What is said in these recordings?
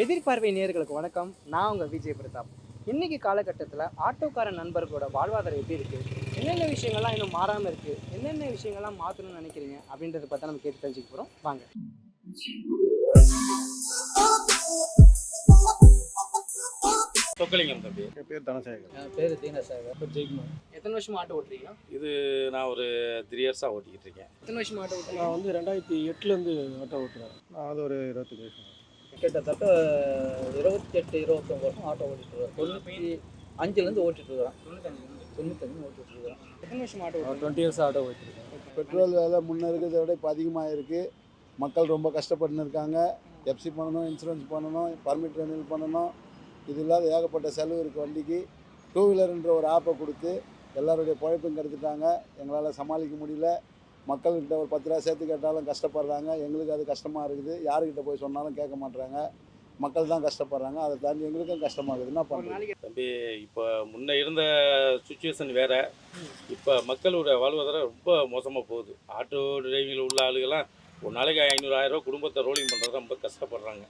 எதிர்பார்வை நேயர்களுக்கு வணக்கம். நான் உங்கள் விஜய் பிரதாப். இன்னைக்கு காலகட்டத்தில் ஆட்டோக்கார நண்பர்களோட வாழ்வாதாரம் எப்படி இருக்குது, என்னென்ன விஷயங்கள்லாம் இன்னும் மாறாமல் இருக்குது, என்னென்ன விஷயங்கள்லாம் மாற்றணும்னு நினைக்கிறீங்க அப்படின்றத பார்த்தா நம்ம கேட்டு தெரிஞ்சுக்க போகிறோம். வாங்க. சொக்கலிங்கம் தம்பி. என் பேர் தனசேகர். என் பேர் தீனசாகர். ஜெய்குமார். எத்தனை வருஷமா ஆட்டோ ஓட்டுறீங்களா? இது நான் ஒரு 3 இயர்ஸாக ஓட்டிக்கிட்டு இருக்கேன். எத்தனை வருஷமா ஆட்டோ ஓட்டுறீங்க? நான் வந்து 2008லேருந்து ஆட்டோ ஓட்டுறேன். நான் அது ஒரு 25 வருஷம். கிட்டத்தட்ட 28-29 வருஷம் ஆட்டோ ஓட்டிட்டுருக்கேன். 95லேருந்து ஓட்டிட்டுருக்கிறேன். 95 ஓட்டிட்டுருக்கிறேன். எத்தனை வருஷமா ஆட்டோ ஓட்டுறீங்க? 20 இயர்ஸ் ஆட்டோ ஓட்டிருக்கேன். பெட்ரோல் விலை முன்னே இருக்கிறத விட இப்போ அதிகமாக இருக்குது. மக்கள் ரொம்ப கஷ்டப்பட்டுன்னு இருக்காங்க. எஃப்சி பண்ணணும், இன்சூரன்ஸ் பண்ணணும், பர்மிட் ரெனியூல் பண்ணணும். இது இல்லாத ஏகப்பட்ட செலவு இருக்குது வண்டிக்கு. டூ வீலர்ன்ற ஒரு ஆப்பை கொடுத்து எல்லாருடைய பழைப்பும் கெடுத்துட்டாங்க. எங்களால் சமாளிக்க முடியல. மக்கள்கிட்ட ஒரு 10 ரூபா சேர்த்து கேட்டாலும் கஷ்டப்படுறாங்க. எங்களுக்கு அது கஷ்டமாக இருக்குது. யாருக்கிட்ட போய் சொன்னாலும் கேட்க மாட்டுறாங்க. மக்கள் தான் கஷ்டப்படுறாங்க. அதை தாண்டி எங்களுக்கும் கஷ்டமாகுது. என்ன ஒரு பண்ணுறது? நாளைக்கு தம்பி, இப்போ முன்ன இருந்த சுச்சுவேஷன் வேறு. இப்போ மக்களோட வாழ்வாதாரம் ரொம்ப மோசமாக போகுது. ஆட்டோ டிரைவிங்கில் உள்ள ஆளுகள்லாம் ஒரு நாளைக்கு 500-1000 ரூபா குடும்பத்தை ரோலிங் பண்ணுறது ரொம்ப கஷ்டப்படுறாங்க.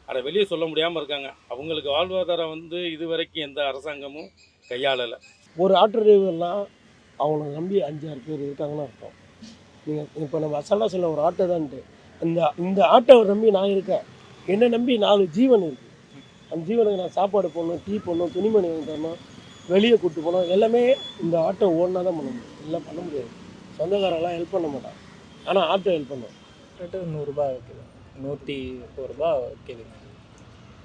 அதை வெளியே சொல்ல முடியாமல் இருக்காங்க. அவங்களுக்கு வாழ்வாதாரம் வந்து இது வரைக்கும் எந்த அரசாங்கமும் கையாளலை. ஒரு ஆட்டோ டிரைவர்லாம் அவங்கள நம்பி 5-6 பேர் இருக்காங்கன்னு அர்த்தம். நீங்கள் இப்போ நம்ம அசால்ட்டாக சொல்ல ஒரு ஆட்டோ தான்ட்டு இந்த ஆட்டோவை நம்பி நான் இருக்கேன். என்னை நம்பி 4 ஜீவன் இருக்குது. அந்த ஜீவனுக்கு நான் சாப்பாடு போடணும், டீ போடணும், துணிமணி வாங்கி தரணும், வெளியே கூப்பிட்டு போகணும். எல்லாமே இந்த ஆட்டோ ஓடினா தான் பண்ண முடியும். எல்லாம் பண்ண முடியாது. சொந்தக்காரெல்லாம் ஹெல்ப் பண்ண மாட்டான். ஆனால் ஆட்டோ ஹெல்ப் பண்ணும். ரேட்டு 100 ரூபா விற்குது. 101 ரூபா விற்கிது.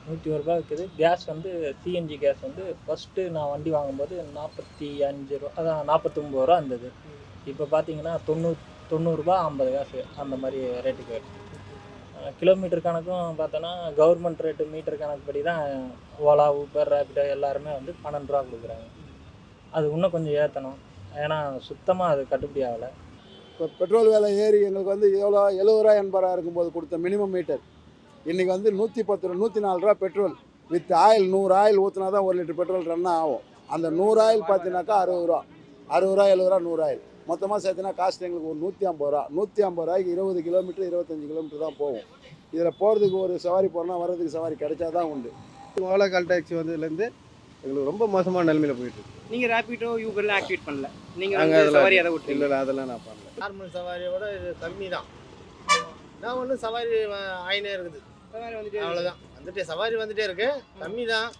101 ரூபா விற்குது. கேஸ் வந்து சிஎன்ஜி கேஸ் வந்து ஃபஸ்ட்டு நான் வண்டி வாங்கும்போது 45 ரூபா, அதான் 49 ரூபா இருந்தது. இப்போ பார்த்தீங்கன்னா 90 ரூபா 50 காசு அந்த மாதிரி ரேட்டுக்கு வருது. கிலோமீட்டர் கணக்கும் பார்த்தோன்னா கவர்மெண்ட் ரேட்டு மீட்டர் கணக்குப்படி தான் ஓலா, ஊபர், ரேபிடோ எல்லாருமே வந்து 12 ரூபா கொடுக்குறாங்க. அது இன்னும் கொஞ்சம் ஏற்றணும். ஏன்னா சுத்தமாக அது கட்டுப்படி ஆகலை. இப்போ பெட்ரோல் விலை ஏறி எங்களுக்கு வந்து எவ்வளோ 70 ரூபா 80 ரூபா இருக்கும்போது கொடுத்த மினிமம் மீட்டர் இன்றைக்கி வந்து 110 ரூபா 104 ரூபா பெட்ரோல் வித் ஆயில். 100 ஆயில் ஊற்றினா தான் 1 லிட்டர் பெட்ரோல் ரன் ஆகும். அந்த 100 ஆயில் பார்த்தீங்கன்னாக்கா 60 ரூபா, 60 ரூபா 70 ரூபா 100 ஆயில் மொத்தமாக சேர்த்துனா காஸ்ட் எங்களுக்கு ஒரு 150 ரூபா. 150 ரூபாய்க்கு 20 கிலோமீட்டர் 25 கிலோமீட்டர் தான் போகும். இதில் போகிறதுக்கு ஒரு சவாரி போனால் வர்றதுக்கு சவாரி கிடைச்சா தான் உண்டு. ஓலா கால் டாக்ஸி வந்ததுலேருந்து எங்களுக்கு ரொம்ப மோசமான நிலைமையில் போயிட்டுருக்கு. நீங்கள் ரேபிடோ யூபர்லாம் ஆக்டிவேட் பண்ணல? நீங்கள் நாங்கள் வந்து அதெல்லாம் சவாரி அதை விட்டு இல்லை, அதெல்லாம் நான் பண்ணல. நார்மல் சவாரியோட இது கம்மி தான். நான் ஒன்றும் சவாரி ஆயினே இருக்குது. சவாரி வந்துட்டு அவ்வளோதான், வந்துட்டே சவாரி வந்துட்டே இருக்கு. கம்மி தான்.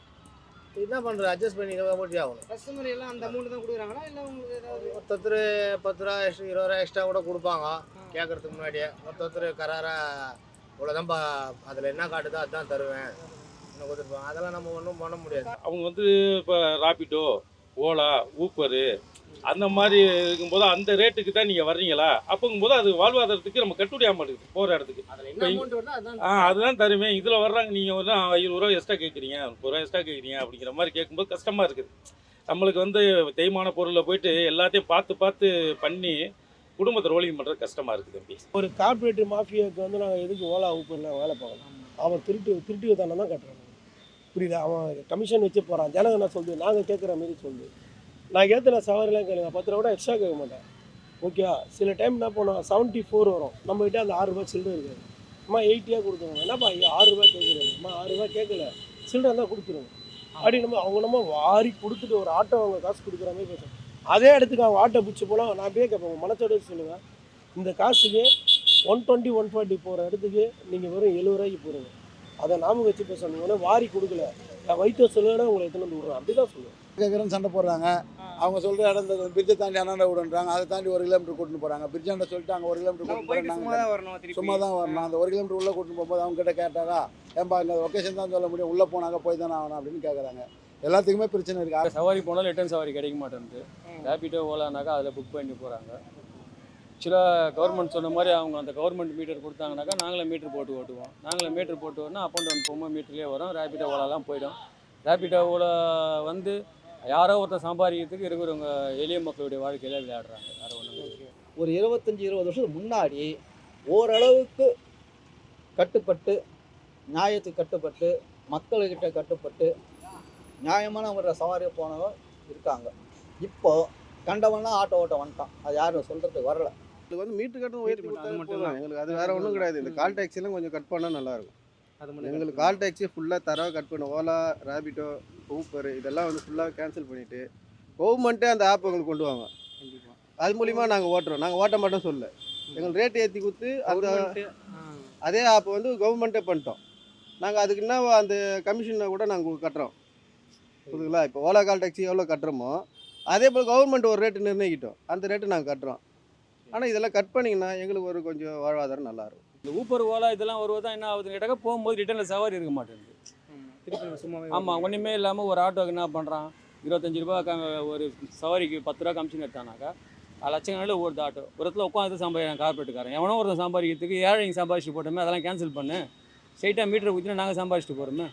என்ன பண்ணுறது, அட்ஜஸ்ட் பண்ணி ஓட்டி ஆகணும். கஸ்டமர் எல்லாம் அந்த அமௌண்ட் தான் கொடுக்குறாங்களா, இல்லை உங்களுக்கு ஏதாவது? ஒருத்தர் 10 ரூபா எக்ஸ்ட்ரா 20 ரூபா எக்ஸ்ட்ரா கூட கொடுப்பாங்க கேட்கறதுக்கு முன்னாடியே. ஒருத்தர் கராராக இவ்வளோதான்ப்பா, அதில் என்ன காட்டுதோ அதுதான் தருவேன் இன்னும் கொடுத்துருப்பாங்க. அதெல்லாம் நம்ம ஒன்றும் பண்ண முடியாது. அவங்க வந்து இப்போ ராபிடோ, ஓலா, ஊப்பரு அந்த மாதிரி இருக்கும்போது அந்த ரேட்டுக்கு தான் நீங்கள் வர்றீங்களா? அப்போங்கும்போது அது வாழ்வாதாரத்துக்கு நம்ம கட்டுப்படியாக மாட்டேங்குது போகிற இடத்துக்கு. அதில் என்ன அமௌண்ட் வருதோ அதுதான். அதுதான் தருவேன். இதில் வர்றாங்க, நீங்கள் வந்து 20 ரூபா எக்ஸ்ட்ரா கேட்குறீங்க, 30 ரூபா எக்ஸ்ட்ரா கேட்குறீங்க அப்படிங்கிற மாதிரி கேட்கும்போது கஷ்டமாக இருக்குது. நம்மளுக்கு வந்து தேய்மான பொருளில் போயிட்டு எல்லாத்தையும் பார்த்து பண்ணி குடும்பத்தை ரோலிங் பண்ணுறது கஷ்டமாக இருக்குது தம்பி. ஒரு கார்பரேட் மாஃபியாவுக்கு வந்து நாங்கள் எதுக்கு ஓலா ஊப்பரில் வேலை பார்க்கணும்? அவன் திருட்டு தானே தான் கட்டுறாங்க. புரியுது? அவன் கமிஷன் வச்சு போகிறான். ஜனங்க என்ன சொல்லுது, நாங்கள் கேட்குற மாரி சொல்லுது. நான் ஏற்றின சவாரிலாம் கேளுங்க, 10 ரூபா கூட எக்ஸ்ட்ரா கேட்க மாட்டேன். ஓகேவா? சில டைம் என்ன பண்ணுவோம், 74 வரும். நம்மகிட்ட அந்த 6 ரூபா சில்லறை இருக்காது. அம்மா 80 கொடுத்துருவோம். என்னப்பா 6 ரூபா கேட்குறேன். அம்மா 6 ரூபா கேட்கல, சில்லறை தான் கொடுத்துருவோம். அப்படி நம்ம வாரி கொடுத்துட்டு ஒரு ஆட்டோ அவங்க காசு கொடுக்குற மாதிரி பேசுவோம். அதே இடத்துக்கு அவங்க ஆட்டோ பிடிச்சி போகலாம். நான் போய் கேட்பேன், மனசோட சொல்லுவேன், இந்த காசுக்கு 120 140 போகிற இடத்துக்கு நீங்கள் வெறும் 70 ரூபாய்க்கு போகிறீங்க. அதை நாம வச்சு பேசணும். உடனே வாரி கொடுக்கல, நான் வைத்திய சொல்லுவேன் உங்களை எத்தனை வந்து விட்றேன். அப்படி தான் சொல்லுவேன். கேட்குறேன்னு சண்டை போடுறாங்க. அவங்க சொல்கிற இடம் பிரிட்ஜை தாண்டி அண்ணாண்ட விடுன்றாங்க. அதை தாண்டி 1 கிலோமீட்டர் கூட்டின்னு போகிறாங்க. பிரிட்ஜாண்ட சொல்லிட்டு அங்கே 1 கிலோமீட்டர் கூட்டின்னு போகிறாங்க. சும்மா தான் வரணும். சும்மா தான் வரணும். அந்த 1 கிலோமீட்டர் உள்ளே கூட்டின்னு போகும்போது அவங்க கிட்ட கேட்டாக்கா, ஏன்பா இந்த லொக்கேஷன் தான் சொல்ல முடியும், உள்ளே போனாங்க போய் தானே ஆகணும் அப்படின்னு கேட்குறாங்க. எல்லாத்துக்குமே பிரச்சனை இருக்குது. சவாரி போனாலும் ரிட்டர்ன் சவாரி கிடைக்க மாட்டேங்குது. ரேபிடோ, ஓலானாக்கா அதில் புக் பண்ணி போகிறாங்க. ஆக்சுவலாக கவர்மெண்ட் சொன்ன மாதிரி அவங்க அந்த கவர்மெண்ட் மீட்டர் கொடுத்தாங்கனாக்கா நாங்களே மீட்டர் போட்டு ஓட்டுவோம். நாங்களே மீட்டர் போட்டு ஓட்டினா அப் அண்ட் டவுன் போகும்போது மீட்டர்லேயே வரும். ரேபிடோ, ஓலாலாம் போயிடும். ரேபிடோ, ஓலா வந்து யாரோ ஒருத்தர் சம்பாதிக்கிறதுக்கு இருக்கிறவங்க எளிய மக்களுடைய வாழ்க்கையில் விளையாடுறாங்க. வேறு ஒன்றும். ஒரு 25-20 வருஷத்துக்கு முன்னாடி ஓரளவுக்கு கட்டுப்பட்டு, நியாயத்துக்கு கட்டுப்பட்டு, மக்கள்கிட்ட கட்டுப்பட்டு நியாயமான முறை சவாரியை போனவங்க இருக்காங்க. இப்போ கண்டவன்லாம் ஆட்டோ ஓட்ட வந்துட்டான். அது யாரும் சொல்கிறதுக்கு வரல. எங்களுக்கு வந்து மீட்டர் கட்டணம் உயர்த்தி கொடுத்தா மட்டும் தான். எங்களுக்கு அது வேறு ஒன்றும் கிடையாது. இந்த கால் டாக்ஸிலாம் கொஞ்சம் கட் பண்ணால் நல்லாயிருக்கும். அது மட்டும் எங்களுக்கு கால் டாக்ஸி ஃபுல்லாக தரவை கட் பண்ண ஓலா ரேபிட்டோ ஊப்பர் இதெல்லாம் வந்து ஃபுல்லாக கேன்சல் பண்ணிவிட்டு கவர்மெண்ட்டே அந்த ஆப் எங்களுக்கு கொண்டு வாங்க. கண்டிப்பாக அது மூலிமா நாங்கள் ஓட்டுறோம். நாங்கள் ஓட்ட மாட்டோம் சொல்ல, எங்களுக்கு ரேட் ஏற்றி கொடுத்து அந்த அதே ஆப் வந்து கவர்மெண்ட்டே பண்ணிட்டோம். நாங்கள் அதுக்கு என்ன அந்த கமிஷனை கூட நாங்கள் கட்டுறோம். புரியுதுங்களா? இப்போ ஓலா கால் டாக்ஸி எவ்வளோ கட்டுறோமோ அதே போல் கவர்மெண்ட் ஒரு ரேட்டு நிர்ணயிக்கிட்டோம், அந்த ரேட்டு நாங்கள் கட்டுறோம். ஆனால் இதெல்லாம் கட் பண்ணிங்கன்னா எங்களுக்கு ஒரு கொஞ்சம் வாழ்வாதாரம் நல்லாயிருக்கும். இந்த ஊப்பர் ஓலா இதெல்லாம் வருவதா என்ன ஆகுதுன்னு கேட்டாக்க போகும்போது ரிட்டர்னில் சவாரி இருக்க மாட்டேங்குது. திருப்பி சும்மாவே ஆமாம், ஒன்றுமே இல்லாமல் ஒரு ஆட்டோக்கு என்ன பண்ணுறான், 25 ரூபா ஒரு சவாரிக்கு 10 ரூபா கமிஷன் எடுத்தானாக்கா லட்சக்கணக்கில் ஓடுது ஆட்டோ. ஒரு இடத்துல உட்காந்து சம்பாதிக்கிறான் கார்பரேட்டுக்காரன். எவனோ ஒருத்தன் சம்பாதிக்கிறதுக்கு ஏழைங்க சம்பாதிச்சுட்டு போட்டோமே, அதெல்லாம் கேன்சல் பண்ணு, ஸ்ட்ரைட்டாக மீட்டரை ஊற்றினா நாங்கள் சம்பாதிச்சுட்டு போகிறோமே.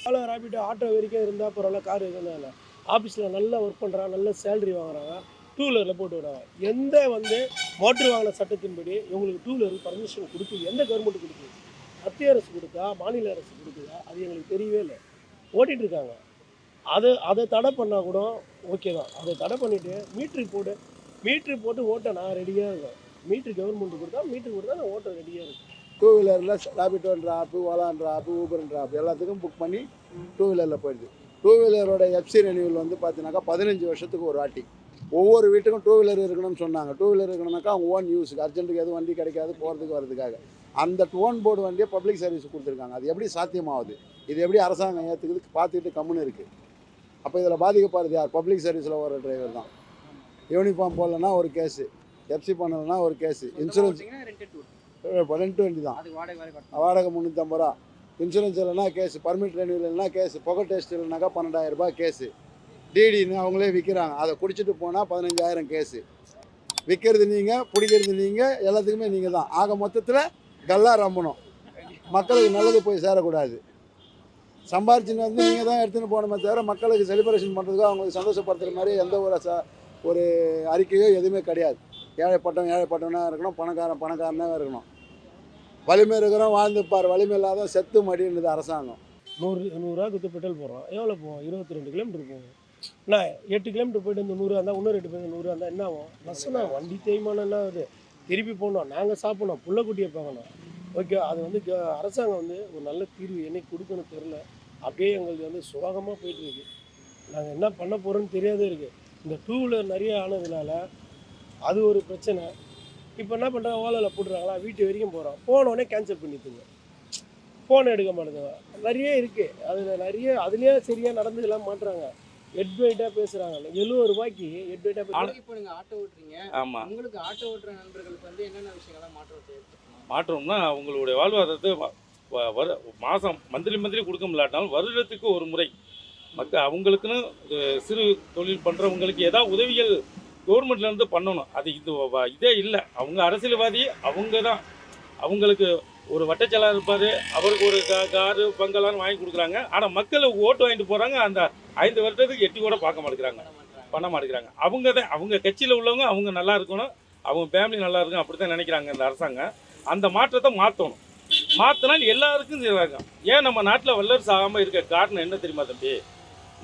ஓலா ரேபிட்டோ ஆட்டோ வரைக்கும் இருந்தால் பரவாயில்ல, கார் இருந்தால் இல்லை. ஆஃபீஸில் நல்லா ஒர்க் பண்ணுறாங்க, நல்ல சேலரி வாங்குறாங்க, டூ வீலரில் போட்டு விடுறாங்க. எந்த வந்து மோட்ரு வாங்கின சட்டத்தின்படி இவங்களுக்கு டூ வீலருக்கு பர்மிஷன் கொடுக்குது எந்த கவர்மெண்ட் கொடுக்குது? மத்திய அரசு கொடுத்தா மாநில அரசு கொடுக்குதா? அது எங்களுக்கு தெரியவே இல்லை. ஓட்டிகிட்டு இருக்காங்க. அதை தடை பண்ணால் கூட ஓகே தான். அதை தடை பண்ணிவிட்டு மீட்ரு போட்டு ஓட்ட நான் ரெடியாக இருக்கேன். மீட்ரு கவர்மெண்ட் கொடுத்தா நான் ஓட்ட ரெடியாக இருக்கேன். டூ வீலரில் ரேபிட்டோன்ற ஆப்பு, ஓலான்ற ஆப்பு, ஊபர்ன்ற ஆப்பு எல்லாத்துக்கும் புக் பண்ணி டூ வீலரில் போயிடுது. டூ வீலரோட எஃப்சி ரெனியூவல் வந்து பார்த்தீங்கன்னாக்கா 15 வருஷத்துக்கு ஒரு வாட்டி. ஒவ்வொரு வீட்டுக்கும் டூ வீலர் இருக்கணும்னு சொன்னாங்க. டூ வீலர் இருக்கணும்னாக்கா அவங்க ஓன் யூஸுக்கு, அர்ஜென்ட்டுக்கு எதுவும் வண்டி கிடைக்காது போகிறதுக்கு வரதுக்காக அந்த ஓன் போர்டு வண்டியை பப்ளிக் சர்வீஸ் கொடுத்துருக்காங்க. அது எப்படி சாத்தியமாகுது? இது எப்படி அரசாங்கம் ஏற்றுக்குது? பார்த்துக்கிட்டு கம்முன்னு இருக்குது. அப்போ இதில் பாதிக்கப்படுறது யார்? பப்ளிக் சர்வீஸில் வர டிரைவர் தான். யூனிஃபார்ம் போடலன்னா ஒரு கேஸு, எஃப்சி பண்ணலைன்னா ஒரு கேஸு, இன்சூரன்ஸ் ரெண்ட் வண்டி தான், வாடகை 350 ரூபா, இன்சூரன்ஸ் இல்லைன்னா கேஸு, பர்மிட் ரெனியூவல் இல்லைன்னா கேஸு, புகை டெஸ்ட் இல்லைனாக்கா 12,000 ரூபாய் கேஸு, டிடின்னு அவங்களே விற்கிறாங்க. அதை குடிச்சிட்டு போனால் 15,000 கேஸு. விற்கிறது நீங்கள், பிடிக்கிறது நீங்கள், எல்லாத்துக்குமே நீங்கள் தான். ஆக மொத்தத்தில் கல்லாக ரம்பணும். மக்களுக்கு நல்லது போய் சேரக்கூடாது. சம்பாரிச்சுன்னு வந்து நீங்கள் தான் எடுத்துன்னு போகணுமே தவிர மக்களுக்கு செலிப்ரேஷன் பண்ணுறதுக்கோ அவங்களுக்கு சந்தோஷப்படுத்துகிற மாதிரி எந்த ஒரு அறிக்கையோ எதுவுமே கிடையாது. ஏழைப்பட்டவனா இருக்கணும், பணக்காரனாக இருக்கணும். வலிமை இருக்கிறோம் வாழ்ந்துப்பார், வலிமை இல்லாத செத்து மடின்றது அரசாங்கம். 100 கொடுத்து பெட்ரோல் போடுறோம். எவ்வளோ போவோம்? 22 கிலோமீட்டர் போவோம். நான் 8 கிலோமீட்டர் போய்ட்டு வந்து 100 இருந்தால் இன்னும் 2 பேர் 100 இருந்தால் என்ன ஆகும்? நஷ்டம் தான். வண்டி தேய்மானம் என்ன ஆகுது? திருப்பி போகணும், நாங்கள் சாப்பிடணும், புள்ளக்குட்டியை பார்க்கணும். ஓகே, அது வந்து அரசாங்கம் வந்து ஒரு நல்ல தீர்வு என்னைக்கு கொடுக்கணும் தெரில. அப்படியே எங்களுக்கு வந்து சுலகமாக போயிட்டுருக்கு. நாங்கள் என்ன பண்ண போகிறோன்னு தெரியாதே இருக்குது. இந்த டூ வீலர் நிறைய ஆனதுனால அது ஒரு பிரச்சனை. இப்போ என்ன பண்ணுறாங்க, ஓலாவில் போட்டுறாங்களா, வீட்டு வரைக்கும் போகிறோம், போனோடனே கேன்சல் பண்ணிட்டுங்க, ஃபோன் எடுக்க மாட்டேங்க. நிறைய இருக்குது அதில் அதுலேயே சரியாக நடந்துக்கலாம் மாட்டுறாங்க. ஹெட்வைட்டாக பேசுகிறாங்க. 70 ரூபாய்க்கு ஹெட்வைட்டாக. இப்போ நீங்கள் ஆட்டோ ஓட்டுறீங்க. ஆமாம், உங்களுக்கு ஆட்டோ ஓட்டுற நண்பர்களுக்கு வந்து என்னென்ன விஷயங்கள்லாம் மாற்றம் தேவை? மாற்றம்னா அவங்களுடைய வாழ்வாதாரத்தை மாதம் மந்த்லி கொடுக்க முடியாட்டாலும் வருடத்துக்கு ஒரு முறை அவங்களுக்குன்னு சிறு தொழில் பண்ணுறவங்களுக்கு ஏதாவது உதவிகள் கவர்மெண்ட்லேருந்து பண்ணணும். அது இதே இல்லை. அவங்க அரசியல்வாதி, அவங்க தான் அவங்களுக்கு ஒரு வட்டச்செயலாளர் இருப்பார், அவருக்கு ஒரு காரு பங்களான்னு வாங்கி கொடுக்குறாங்க. ஆனால் மக்களை ஓட்டு வாங்கிட்டு போகிறாங்க. அந்த 5 வருடத்துக்கு எட்டி கூட பார்க்க மாட்டேங்கிறாங்க, பண்ண மாட்டேங்கிறாங்க. அவங்க கட்சியில் உள்ளவங்க அவங்க நல்லா இருக்கணும், அவங்க ஃபேமிலி நல்லா இருக்கும், அப்படி தான் நினைக்கிறாங்க இந்த அரசாங்கம். அந்த மாற்றத்தை மாற்றணும். மாற்றினா எல்லாருக்கும் செய்வாங்க. ஏன் நம்ம நாட்டில் வல்லரசு ஆகாமல் இருக்க காரணம் என்ன தெரியுமா தம்பி?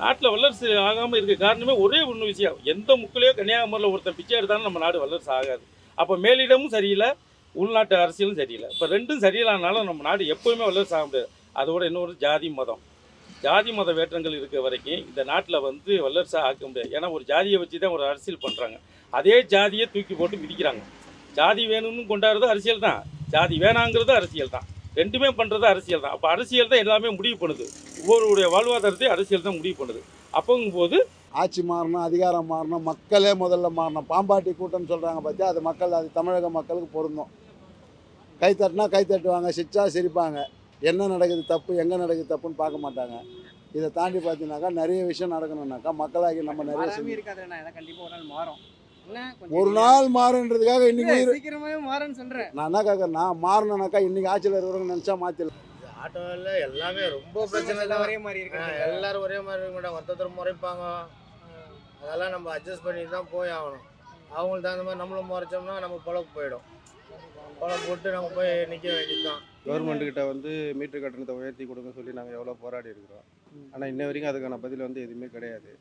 நாட்டில் வல்லரசு ஆகாமல் இருக்க காரணமே ஒரே ஒன்று விஷயம். எந்த முக்கிலையோ கன்னியாகுமரியில் ஒருத்தன் பிச்சை எடுத்தாலும் நம்ம நாடு வல்லரசு ஆகாது. அப்போ மேலிடமும் சரியில்லை, உள்நாட்டு அரசியலும் சரியில்லை. இப்போ ரெண்டும் சரியில்லாதனால நம்ம நாடு எப்போவுமே வல்லரசு ஆக முடியாது. அதோட இன்னொரு ஜாதி மத வேற்றங்கள் இருக்க வரைக்கும் இந்த நாட்டில் வந்து வல்லரசாக ஆக்க முடியாது. ஏன்னா ஒரு ஜாதியை வச்சு தான் ஒரு அரசியல் பண்ணுறாங்க. அதே ஜாதியை தூக்கி போட்டு மிதிக்கிறாங்க. ஜாதி வேணும்னு கொண்டாடுறது அரசியல் தான், ஜாதி வேணாங்கிறது அரசியல் தான். ரெண்டுமே பண்ணுறது அரசியல் தான். அப்போ அரசியல் தான் எல்லாமே முடிவு பண்ணுது. ஒவ்வொருடைய வாழ்வாதாரத்தையும் அரசியல் தான் முடிவு பண்ணுது. அப்போங்கும்போது ஆட்சி மாறணும், அதிகாரம் மாறணும், மக்களே முதல்ல மாறணும். பாம்பாட்டி கூட்டம்னு சொல்கிறாங்க பார்த்தியா, அது தமிழக மக்களுக்கு பொருந்தும். கை தட்டினா கை தட்டுவாங்க, சிரிச்சா சிரிப்பாங்க. என்ன நடக்குது தப்பு, எங்கே நடக்குது தப்புன்னு பார்க்க மாட்டாங்க. இதை தாண்டி பார்த்தீங்கன்னாக்கா நிறைய விஷயம் நடக்கணும்னாக்கா மக்களாகி நம்ம நிறைய கண்டிப்பாக ஒரு நாள் மாறும். ஒரு நாள் மாறுன்றதுக்காக இன்னைக்கு சீக்கிரமாவே மாறுன்னு சொல்றேன். நான் என்ன கேட்கறேன்னா, மாறணும்னாக்கா இன்னைக்கு ஆட்சியில் இருக்கிறவங்க நினச்சா மாற்றிடலாம். ஆட்டோவில் எல்லாமே ரொம்ப பிரச்சனை தான். ஒரே மாதிரி இருக்கு. எல்லாரும் ஒரே மாதிரி இருக்க மாட்டாங்க, ஒருத்தர் முறைப்பாங்க. அதெல்லாம் நம்ம அட்ஜஸ்ட் பண்ணி தான் போய் ஆகணும். அவங்களுக்கு தகுந்த மாதிரி நம்மளும் முறைச்சோம்னா நம்ம பொழப்பு போயிடும். பொழப்பு போட்டு நம்ம போய் நிற்க வேண்டியது தான். கவர்மெண்ட்டுக்கிட்ட வந்து மீட்டர் கட்டணத்தை உயர்த்தி கொடுங்க சொல்லி நாங்கள் எவ்வளோ போராடி இருக்கிறோம். ஆனால் இன்ன வரைக்கும் அதுக்கான பதில் வந்து எதுவுமே கிடையாது.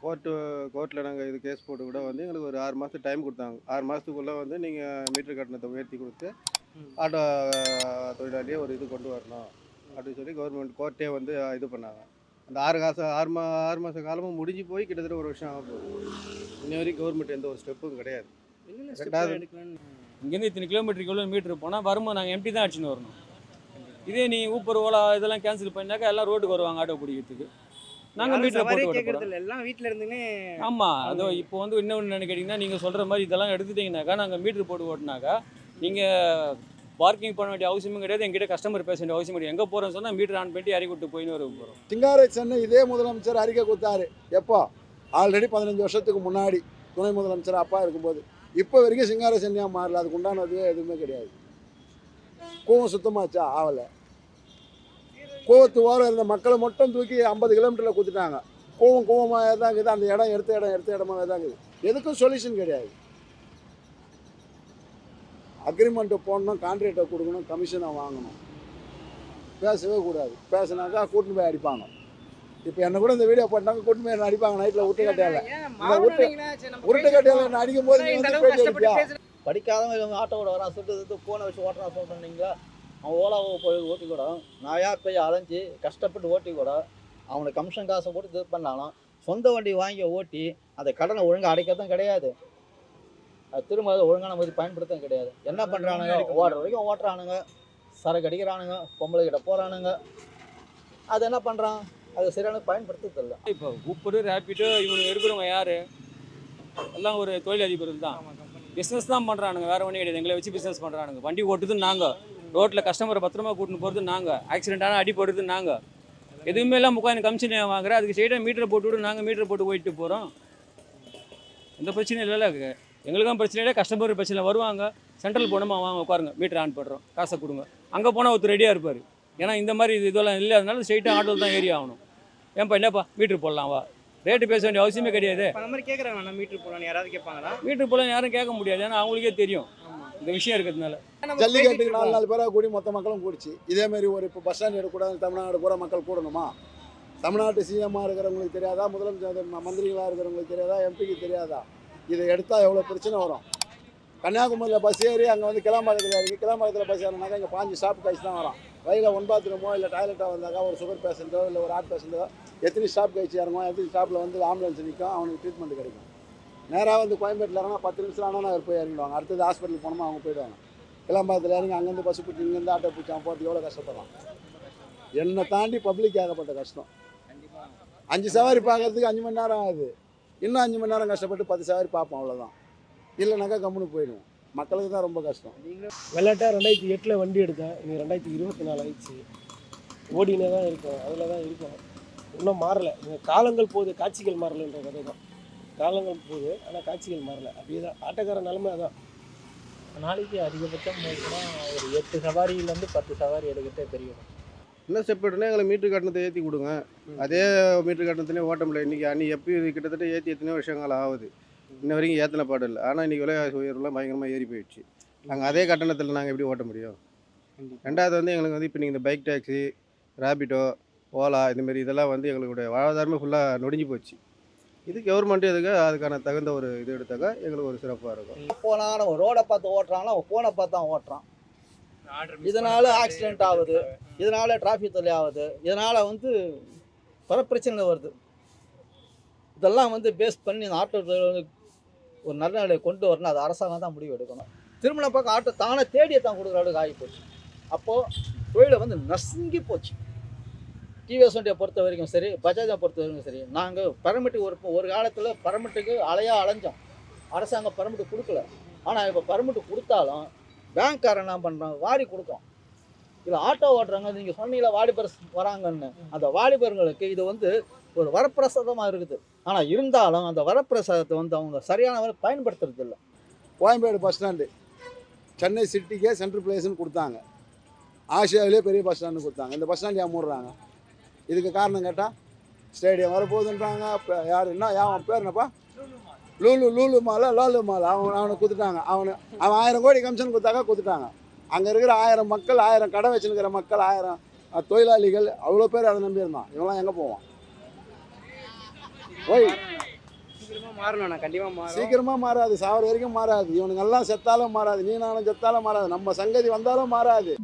கோர்ட்டில் நாங்கள் இது கேஸ் போட்டு கூட வந்து எங்களுக்கு ஒரு 6 மாதத்துக்கு டைம் கொடுத்தாங்க. 6 மாதத்துக்குள்ளே வந்து நீங்கள் மீட்டர் கட்டணத்தை உயர்த்தி கொடுத்து ஆட்டோ தொழிலாளியை ஒரு இது கொண்டு வரணும் அப்படின்னு சொல்லி கவர்மெண்ட் கோர்ட்டே வந்து இது பண்ணாங்க. அந்த 6 மாத காலமும் முடிஞ்சு போய் கிட்டத்தட்ட ஒரு வருஷம் ஆக போகுது. இன்ன வரைக்கும் கவர்மெண்ட் எந்த ஒரு ஸ்டெப்பும் கிடையாது. என்னென்ன ரெண்டாவது- ஸ்டெப் எடுக்கலாம்னு இங்கேருந்து இத்தனை கிலோமீட்டருக்கு எவ்வளோ மீட்டர் போனால் வரும்போது நாங்கள் எம்டி தான் அடிச்சுன்னு வரணும். இதே நீ ஊப்பர் ஓலா இதெல்லாம் கேன்சல் பண்ணாக்கா எல்லாம் ரோட்டுக்கு வருவாங்க ஆட்டோ பிடிக்கிறதுக்கு. நாங்கள் யாரும் மீட்டரை சவாரியே போட்டு விட கேட்கறது போகிறோம். இல்லை, எல்லாம் வீட்டில் இருந்துன்னு ஆமாம், அதோ இப்போ வந்து இன்னொன்று என்ன கேட்டிங்கன்னா, நீங்கள் சொல்கிற மாதிரி இதெல்லாம் எடுத்துட்டிங்கனாக்கா நாங்கள் மீட்ரு போட்டு ஓட்டினாக்கா நீங்கள் பார்க்கிங் பண்ண வேண்டிய அவசியமும் கிடையாது, எங்கிட்ட கஸ்டமர் பேச வேண்டிய அவசியம் கிடையாது. எங்கே போகிறோன்னு சொன்னால் மீட்டர் ஆன் பண்ணிட்டு இறக்கி விட்டு போயின்னு வர போகிறோம். சிங்காரை சென்னை இதே முதலமைச்சர் அறிக்கை கொடுத்தாரு. எப்போ? ஆல்ரெடி 15 வருஷத்துக்கு முன்னாடி துணை முதலமைச்சர் அப்பா இருக்கும்போது. இப்போ வரைக்கும் சிங்காரை சென்னையாக மாறல. அதுக்கு உண்டானது எதுவுமே கிடையாது. கூவம் சுத்தமாச்சா? ஆகலை. கூவத்து ஓரம் இருந்த மக்களை மட்டும் தூக்கி 50 கிலோமீட்டரில் கொடுத்துட்டாங்க. கூவமாக தான் இருக்குது. அந்த இடம் எடுத்த இடமாக தான் இருக்குது. எதுக்கும் சொல்யூஷன் கிடையாது. அக்ரிமெண்ட்டை போடணும், கான்ட்ராக்டை கொடுக்கணும், கமிஷனை வாங்கணும். பேசவே கூடாது. பேசினாக்கா கூட்டின்னு போய் அடிப்பாங்க. இப்போ என்ன கூட இந்த வீடியோ போட்டாங்க, கூட்டின்னு போய் என்ன அடிப்பாங்க நைட்டில் உருட்டுக்கட்டையால். உருட்டுக்கட்டையால் என்ன அடிக்கும் போது நீ வந்து பேட்டி அடிப்பியா? படிக்காதவங்க ஆட்டோவோட வரான் சொல்லிட்டு ஃபோனை வச்சு ஓட்டுறான் சொல்கிறீங்களா? அவன் ஓலாவை போய் ஓட்டி கூட நான் ஏன் போய் அலைஞ்சி கஷ்டப்பட்டு ஓட்டி கூட அவனுக்கு கமிஷன் காசை போட்டு இது பண்ணாலும் சொந்த வண்டி வாங்கி ஓட்டி அந்த கடனை ஒழுங்காக அடைக்கிறதும் கிடையாது. அது திரும்ப அதை ஒழுங்கான மாதிரி பயன்படுத்தவும் கிடையாது. என்ன பண்ணுறானுங்க? ஓடுற வரைக்கும் ஓட்டுறானுங்க, சரக்கு அடிக்கிறானுங்க, பொம்பளை கிட்ட போகிறானுங்க. அது என்ன பண்ணுறான்? அது சரியான பயன்படுத்துறதில்லை. இப்போ ஊப்பர் ரேப்பிடோ இவங்க இருக்கிறவங்க யார்? எல்லாம் ஒரு தொழிலதிபர்கள் தான், பிஸ்னஸ் தான் பண்ணுறானுங்க, வேறு ஒன்றும் கிடையாது. எங்களை வச்சு பிஸ்னஸ் பண்ணுறானுங்க. வண்டி ஓட்டுறது நாங்கள், ரோட்டில் கஸ்டமரை பத்திரமா கூட்டின்னு போகிறது நாங்கள், ஆக்சிடென்ட்டான அடி போடுறது நாங்கள். எதுவுமே எல்லாம் முக்காந்து கமிஷன் வாங்குறேன். அதுக்கு சைடாக மீட்டரை போட்டு விட்டு நாங்கள் மீட்டரை போட்டு போயிட்டு போகிறோம். எந்த பிரச்சனையும் இல்லைல்ல. எங்களுக்கும் பிரச்சனை இல்லை, கஸ்டமர் பிரச்சனை. வருவாங்க, சென்ட்ரல் போனோமா வாங்க உட்காருங்க, மீட்டர் ஆன் பண்ணுறோம், காசை கொடுங்க. அங்கே போனால் ஒருத்தர் ரெடியாக இருப்பார். ஏன்னா இந்த மாதிரி இதெல்லாம் இல்லை, அதனால ஸ்ட்ரெயிட்டாக ஆட்டோவில் தான் ஏறி ஆகணும். ஏன்ப்பா என்னப்பா மீட்ரு போடலாம் வா, ரேட்டு பேச வேண்டிய அவசியமே கிடையாது. அந்த மாதிரி கேட்குறாங்க, நான் மீட்டர் போடலான்னு யாராவது கேட்பாங்களா? மீட்ரு போடலாம் யாரும் கேட்க முடியாது, ஏன்னா அவங்களுக்கே தெரியும் இந்த விஷயம் இருக்கிறதுனால. ஜல்லிக்கட்டுக்கு 4 பேராக கூடி மொத்த மக்களும் கூடிச்சு. இதேமாரி ஒரு இப்போ பஸ் ஸ்டாண்ட் எடுக்கக்கூடாது, தமிழ்நாடு பூரா மக்கள் கூடணுமா? தமிழ்நாட்டு சிஎம்மாக இருக்கிறவங்களுக்கு தெரியாதா? முதலமைச்சர் மந்திரிகளாக இருக்கிறவங்களுக்கு தெரியாதா? எம்பிக்கு தெரியாதா? இதை எடுத்தால் எவ்வளோ பிரச்சனை வரும்? கன்னியாகுமரியில் பஸ் ஏறி அங்கே வந்து கிளம்பாக்கத்தில் இருக்குது. கிளம்பாக்கத்தில் பஸ் ஏறினாக்கா இங்கே 5 ஸ்டாப் கழிச்சு தான் வரும். வழியில் 1 பாத்ரூமோ இல்லை டாய்லெட்டாக வந்தாக்கா ஒரு சுகர் பேஷண்ட்டோ இல்லை ஒரு ஹார்ட் பேஷண்ட்டோ எத்தனை ஸ்டாப் கழிச்சு இறங்கும், எத்தனை ஸ்டாப்பில் வந்து ஆம்புலன்ஸ் நிற்கும், அவனுக்கு ட்ரீட்மெண்ட் கிடைக்கும். நேராக வந்து கோயம்பேட்டில் இறங்கினா 10 நிமிஷம் ஆனால் அவர் போய் இறங்கிடுவாங்க. அடுத்தது ஹாஸ்பிட்டல் போனோமா அவங்க போயிடுவாங்க. கிளம்பாக்கத்தில் இறங்கி அங்கேருந்து பஸ் பிடிச்சி இங்கேருந்து ஆட்டோ பிடிச்சி அவன் போகிறதுக்கு எவ்வளோ கஷ்டப்படலாம். என்னை தாண்டி பப்ளிக் ஏகப்பட்ட கஷ்டம். 5 சவாரி பார்க்கறதுக்கு 5 மணி நேரம் ஆகுது. இன்னும் 5 மணி நேரம் கஷ்டப்பட்டு 10 சவாரி பார்ப்போம், அவ்வளோதான். இல்லைனாக்கா கம்முன்னு போயிடுவோம். மக்களுக்கு தான் ரொம்ப கஷ்டம். விளையாட்டாக 2008 வண்டி எடுத்தேன். இன்னைக்கு 2024 ஆயிடுச்சு. ஓடினே தான் இருக்கோம், அதில் தான் இருக்கோம். இன்னும் மாறலை. காலங்கள் போகுது, காட்சிகள் மாறலைன்ற கதை தான். காலங்கள் போகுது, ஆனால் காட்சிகள் மாறலை. அப்படியே தான் ஆட்டோக்கார நிலைமை அதான். நாளைக்கு அதிகபட்சம் போச்சுன்னா ஒரு 8 சவாரியிலேருந்து 10 சவாரி எடுக்கிட்டே தெரியும். என்ன ஸ்டெப் எடுனா எங்களை மீட்ரு கட்டணத்தை ஏற்றி கொடுங்க. அதே மீட்ரு கட்டணத்திலே ஓட்ட முடியல. இன்றைக்கி எப்பயும் கிட்டத்தட்ட ஏற்றி எத்தனையோ வருஷங்கள் ஆகுது. இன்ன வரைக்கும் ஏற்றின பாடு இல்லை. ஆனால் இன்றைக்கி விலைவாசி உயர்வுலாம் பயங்கரமாக ஏறி போயிடுச்சு. நாங்கள் அதே கட்டணத்தில் நாங்கள் எப்படி ஓட்ட முடியும்? ரெண்டாவது வந்து எங்களுக்கு வந்து இப்போ நீங்கள் இந்த பைக் டாக்ஸி, ரேபிடோ, ஓலா இதுமாரி இதெல்லாம் வந்து எங்களுடைய வாழ்வாதாரமே ஃபுல்லாக நொடிஞ்சு போச்சு. இது கவர்மெண்ட்டு எதுக்கு அதுக்கான தகுந்த ஒரு இது எடுத்தாக்கா எங்களுக்கு ஒரு சிறப்பாக இருக்கும். போனாலும் ஒரு ரோடை பார்த்து ஓட்டுறாங்கன்னா அவன் ஃபோனை பார்த்து தான் ஓட்டுறான். இதனால் ஆக்சிடென்ட் ஆகுது, இதனால் டிராஃபிக் தொல்லை ஆகுது, இதனால் வந்து பல பிரச்சனை வருது. இதெல்லாம் வந்து பேஸ் பண்ணி இந்த ஆட்டோ ஒரு நல்ல நிலையை கொண்டு வரணும். அது அரசாங்கம் தான் முடிவு எடுக்கணும். திருமண பக்கம் ஆட்டோ தானே தேடியை தான் கொடுக்குற அளவுக்கு ஆகி போச்சு. அப்போது தொழிலை வந்து நசுங்கி போச்சு. டிவிஎஸ் வண்டியை பொறுத்த வரைக்கும் சரி, பஜாஜை பொறுத்த வரைக்கும் சரி, நாங்கள் பர்மிட்டுக்கு ஒரு காலத்தில் பர்மிட்டுக்கு அலைஞ்சோம். அரசாங்கம் பர்மிட்டு கொடுக்கல. ஆனால் இப்போ பர்மிட்டு கொடுத்தாலும் பேங்க்காரன் என்ன பண்ணுறாங்க, வாரி கொடுக்கும். இல்லை ஆட்டோ ஓட்டுறாங்க, நீங்கள் சொன்னீங்களா வாலிபர் வராங்கன்னு, அந்த வாலிபர்களுக்கு இது வந்து ஒரு வரப்பிரசாதமாக இருக்குது. ஆனால் இருந்தாலும் அந்த வரப்பிரசாதத்தை வந்து அவங்க சரியான வரை பயன்படுத்துறது இல்லை. கோயம்பேடு பஸ் ஸ்டாண்டு சென்னை சிட்டிக்கே சென்ட்ரல் பிளேஸ்ன்னு கொடுத்தாங்க. ஆசியாவிலே பெரிய பஸ் ஸ்டாண்டு கொடுத்தாங்க. இந்த பஸ் ஸ்டாண்ட் ஏன் மூடுறாங்க? இதுக்கு காரணம் கேட்டால் ஸ்டேடியம் வரப்போகுதுன்றாங்க. இப்போ யார் என்ன அவன் பேர் என்னப்பா? லூலு மாலை அவனை கொடுத்துட்டாங்க. அவன் 1000 கோடி கமிஷன் கொடுத்தாக்கா கொடுத்துட்டாங்க. அங்கே இருக்கிற 1000 மக்கள், 1000 கடை வச்சுருக்கிற மக்கள், 1000 தொழிலாளிகள், அவ்வளோ பேர் அதை நம்பியிருந்தான். இவங்களாம் எங்கே போவான்? போய் சீக்கிரமாக மாறணும். கண்டிப்பாக மாறும். சீக்கிரமாக மாறாது, சாவர வரைக்கும் மாறாது. இவனுங்கெல்லாம் செத்தாலும் மாறாது, நீ நானும் செத்தாலும் மாறாது, நம்ம சங்கதி வந்தாலும் மாறாது.